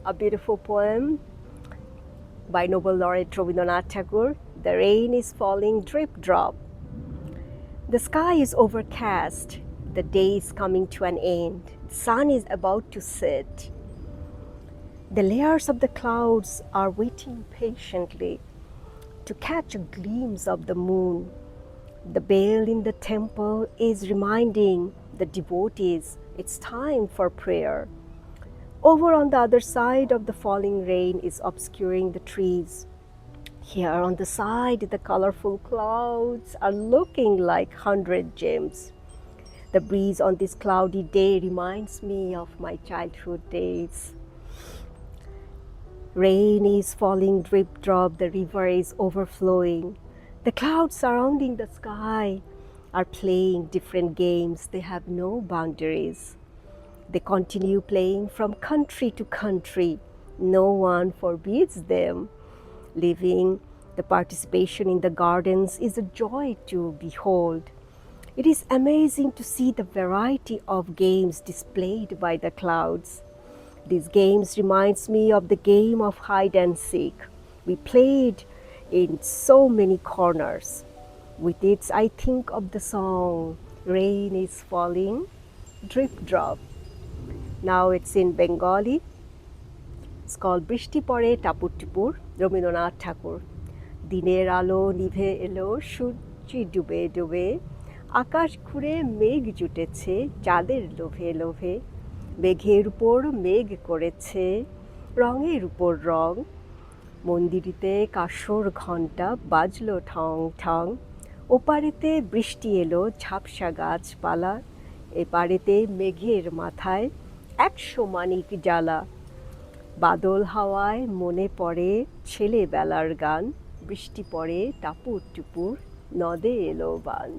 a beautiful poem by Nobel laureate Rabindranath Tagore. The rain is falling drip drop. The sky is overcast. The day is coming to an end. The sun is about to set. The layers of the clouds are waiting patiently to catch a glimpse of the moon. The bell in the temple is reminding the devotees it's time for prayer. Over on the other side of the falling rain is obscuring the trees. Here on the side, the colorful clouds are looking like 100 gems. The breeze on this cloudy day reminds me of my childhood days. Rain is falling drip drop, the river is overflowing. The clouds surrounding the sky are playing different games. They have no boundaries. They continue playing from country to country. No one forbids them. Living, the participation in the gardens is a joy to behold. It is amazing to see the variety of games displayed by the clouds. These games reminds me of the game of hide and seek. We played in so many corners. With it, I think of the song, Rain is Falling, Drip Drop. Now it's in Bengali. It's called Brishti Pore Tapur Tipur, Rabindranath Tagore. দিনের আলো নিভে এলো সূর্যি ডুবে ডুবে আকাশ ঘুরে মেঘ জুটেছে চাঁদের লোভে লোভে মেঘের উপর মেঘ করেছে রঙের উপর রং মন্দিরেতে কাসর ঘণ্টা বাজলো ঠং ঠং ওপারেতে বৃষ্টি এলো ঝাপসা গাছপালা এপারেতে মেঘের মাথায় 100 মানিক জ্বালা বাদল হাওয়ায় মনে পড়ে ছেলেবেলার গান বৃষ্টি পড়ে টাপুর টুপুর নদে এলো বান